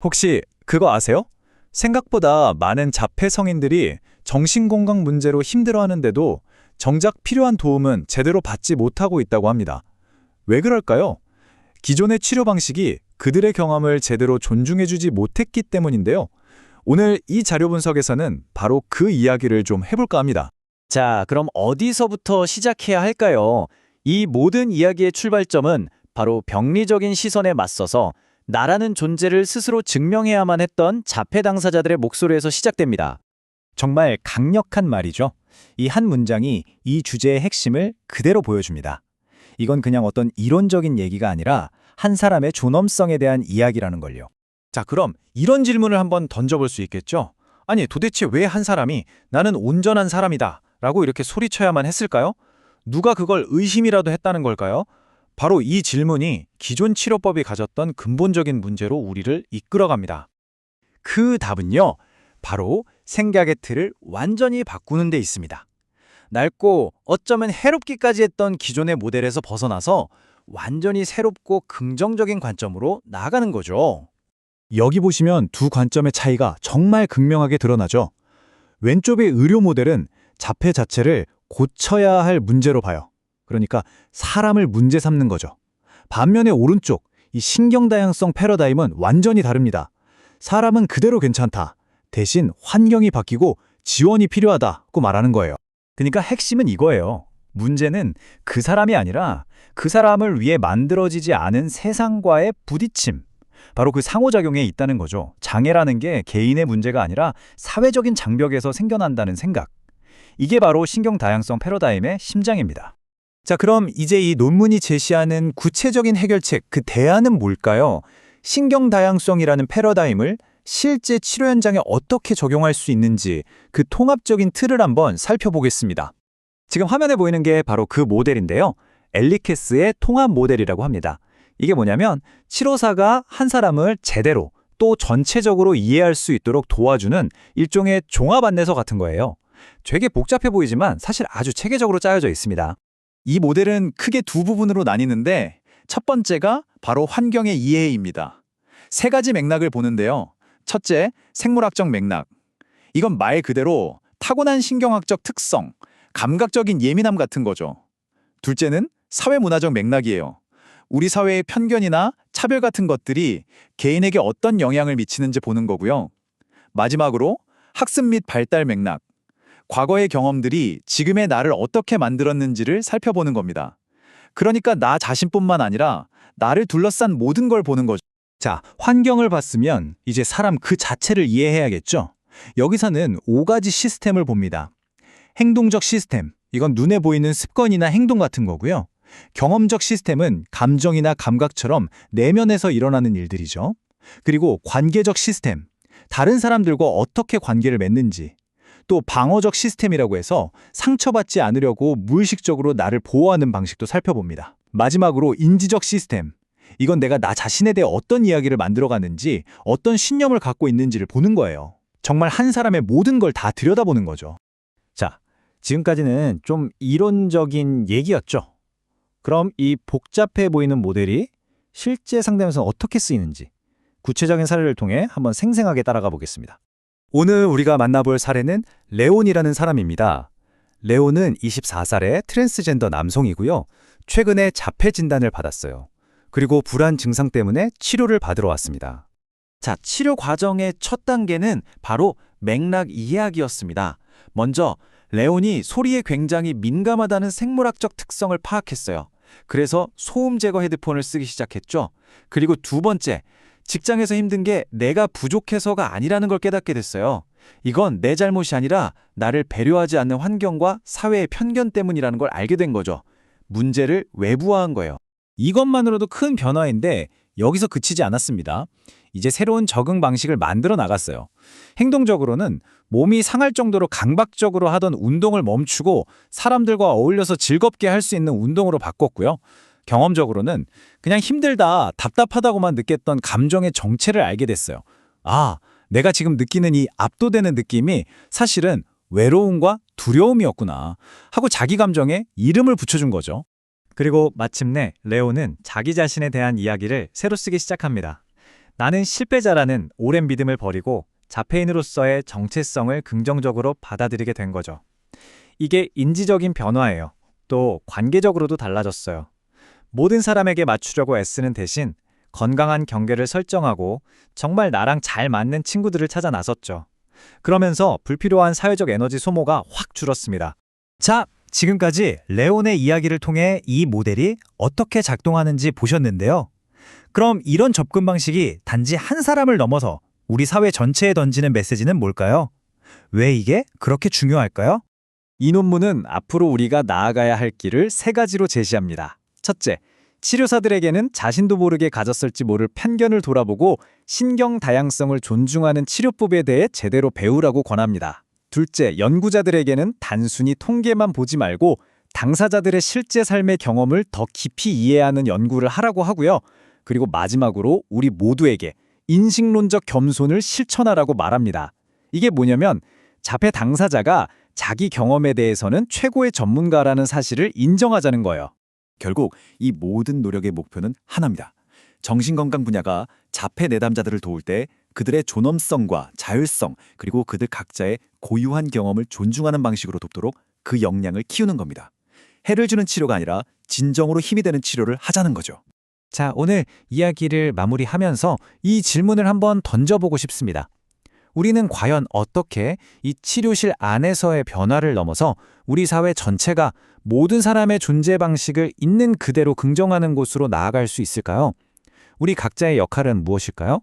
혹시 그거 아세요? 생각보다 많은 자폐 성인들이 정신건강 문제로 힘들어하는데도 정작 필요한 도움은 제대로 받지 못하고 있다고 합니다. 왜 그럴까요? 기존의 치료 방식이 그들의 경험을 제대로 존중해주지 못했기 때문인데요. 오늘 이 자료 분석에서는 바로 그 이야기를 좀 해볼까 합니다. 자, 그럼 어디서부터 시작해야 할까요? 이 모든 이야기의 출발점은 바로 병리적인 시선에 맞서서 나라는 존재를 스스로 증명해야만 했던 자폐 당사자들의 목소리에서 시작됩니다. 정말 강력한 말이죠. 이 한 문장이 이 주제의 핵심을 그대로 보여줍니다. 이건 그냥 어떤 이론적인 얘기가 아니라 한 사람의 존엄성에 대한 이야기라는 걸요. 자, 그럼 이런 질문을 한번 던져볼 수 있겠죠? 아니, 도대체 왜 한 사람이 나는 온전한 사람이다 라고 이렇게 소리쳐야만 했을까요? 누가 그걸 의심이라도 했다는 걸까요? 바로 이 질문이 기존 치료법이 가졌던 근본적인 문제로 우리를 이끌어갑니다. 그 답은요, 바로 생각의 틀을 완전히 바꾸는 데 있습니다. 낡고 어쩌면 해롭기까지 했던 기존의 모델에서 벗어나서 완전히 새롭고 긍정적인 관점으로 나아가는 거죠. 여기 보시면 두 관점의 차이가 정말 극명하게 드러나죠. 왼쪽의 의료 모델은 자폐 자체를 고쳐야 할 문제로 봐요. 그러니까 사람을 문제 삼는 거죠. 반면에 오른쪽, 이 신경다양성 패러다임은 완전히 다릅니다. 사람은 그대로 괜찮다. 대신 환경이 바뀌고 지원이 필요하다고 말하는 거예요. 그러니까 핵심은 이거예요. 문제는 그 사람이 아니라 그 사람을 위해 만들어지지 않은 세상과의 부딪힘. 바로 그 상호작용에 있다는 거죠. 장애라는 게 개인의 문제가 아니라 사회적인 장벽에서 생겨난다는 생각. 이게 바로 신경다양성 패러다임의 심장입니다. 자, 그럼 이제 이 논문이 제시하는 구체적인 해결책, 그 대안은 뭘까요? 신경다양성이라는 패러다임을 실제 치료 현장에 어떻게 적용할 수 있는지 그 통합적인 틀을 한번 살펴보겠습니다. 지금 화면에 보이는 게 바로 그 모델인데요. 엘리케스의 통합 모델이라고 합니다. 이게 뭐냐면 치료사가 한 사람을 제대로 또 전체적으로 이해할 수 있도록 도와주는 일종의 종합 안내서 같은 거예요. 되게 복잡해 보이지만 사실 아주 체계적으로 짜여져 있습니다. 이 모델은 크게 두 부분으로 나뉘는데 첫 번째가 바로 환경의 이해입니다. 세 가지 맥락을 보는데요. 첫째, 생물학적 맥락. 이건 말 그대로 타고난 신경학적 특성, 감각적인 예민함 같은 거죠. 둘째는 사회문화적 맥락이에요. 우리 사회의 편견이나 차별 같은 것들이 개인에게 어떤 영향을 미치는지 보는 거고요. 마지막으로 학습 및 발달 맥락. 과거의 경험들이 지금의 나를 어떻게 만들었는지를 살펴보는 겁니다. 그러니까 나 자신뿐만 아니라 나를 둘러싼 모든 걸 보는 거죠. 자, 환경을 봤으면 이제 사람 그 자체를 이해해야겠죠? 여기서는 5가지 시스템을 봅니다. 행동적 시스템, 이건 눈에 보이는 습관이나 행동 같은 거고요. 경험적 시스템은 감정이나 감각처럼 내면에서 일어나는 일들이죠. 그리고 관계적 시스템, 다른 사람들과 어떻게 관계를 맺는지. 또 방어적 시스템이라고 해서 상처받지 않으려고 무의식적으로 나를 보호하는 방식도 살펴봅니다. 마지막으로 인지적 시스템, 이건 내가 나 자신에 대해 어떤 이야기를 만들어가는지, 어떤 신념을 갖고 있는지를 보는 거예요. 정말 한 사람의 모든 걸 다 들여다보는 거죠. 자, 지금까지는 좀 이론적인 얘기였죠. 그럼 이 복잡해 보이는 모델이 실제 상담에서 어떻게 쓰이는지 구체적인 사례를 통해 한번 생생하게 따라가 보겠습니다. 오늘 우리가 만나볼 사례는 레온이라는 사람입니다. 레온은 24살의 트랜스젠더 남성이고요. 최근에 자폐 진단을 받았어요. 그리고 불안 증상 때문에 치료를 받으러 왔습니다. 자, 치료 과정의 첫 단계는 바로 맥락 이해하기였습니다. 먼저 레온이 소리에 굉장히 민감하다는 생물학적 특성을 파악했어요. 그래서 소음 제거 헤드폰을 쓰기 시작했죠. 그리고 두 번째, 직장에서 힘든 게 내가 부족해서가 아니라는 걸 깨닫게 됐어요. 이건 내 잘못이 아니라 나를 배려하지 않는 환경과 사회의 편견 때문이라는 걸 알게 된 거죠. 문제를 외부화한 거예요. 이것만으로도 큰 변화인데 여기서 그치지 않았습니다. 이제 새로운 적응 방식을 만들어 나갔어요. 행동적으로는 몸이 상할 정도로 강박적으로 하던 운동을 멈추고 사람들과 어울려서 즐겁게 할 수 있는 운동으로 바꿨고요. 경험적으로는 그냥 힘들다, 답답하다고만 느꼈던 감정의 정체를 알게 됐어요. 아, 내가 지금 느끼는 이 압도되는 느낌이 사실은 외로움과 두려움이었구나 하고 자기 감정에 이름을 붙여준 거죠. 그리고 마침내 레온은 자기 자신에 대한 이야기를 새로 쓰기 시작합니다. 나는 실패자라는 오랜 믿음을 버리고 자폐인으로서의 정체성을 긍정적으로 받아들이게 된 거죠. 이게 인지적인 변화예요. 또 관계적으로도 달라졌어요. 모든 사람에게 맞추려고 애쓰는 대신 건강한 경계를 설정하고 정말 나랑 잘 맞는 친구들을 찾아 나섰죠. 그러면서 불필요한 사회적 에너지 소모가 확 줄었습니다. 자, 지금까지 레온의 이야기를 통해 이 모델이 어떻게 작동하는지 보셨는데요. 그럼 이런 접근 방식이 단지 한 사람을 넘어서 우리 사회 전체에 던지는 메시지는 뭘까요? 왜 이게 그렇게 중요할까요? 이 논문은 앞으로 우리가 나아가야 할 길을 3가지로 제시합니다. 첫째, 치료사들에게는 자신도 모르게 가졌을지 모를 편견을 돌아보고 신경 다양성을 존중하는 치료법에 대해 제대로 배우라고 권합니다. 둘째, 연구자들에게는 단순히 통계만 보지 말고 당사자들의 실제 삶의 경험을 더 깊이 이해하는 연구를 하라고 하고요. 그리고 마지막으로 우리 모두에게 인식론적 겸손을 실천하라고 말합니다. 이게 뭐냐면 자폐 당사자가 자기 경험에 대해서는 최고의 전문가라는 사실을 인정하자는 거예요. 결국 이 모든 노력의 목표는 하나입니다. 정신건강 분야가 자폐 내담자들을 도울 때 그들의 존엄성과 자율성 그리고 그들 각자의 고유한 경험을 존중하는 방식으로 돕도록 그 역량을 키우는 겁니다. 해를 주는 치료가 아니라 진정으로 힘이 되는 치료를 하자는 거죠. 자, 오늘 이야기를 마무리하면서 이 질문을 한번 던져보고 싶습니다. 우리는 과연 어떻게 이 치료실 안에서의 변화를 넘어서 우리 사회 전체가 모든 사람의 존재 방식을 있는 그대로 긍정하는 곳으로 나아갈 수 있을까요? 우리 각자의 역할은 무엇일까요?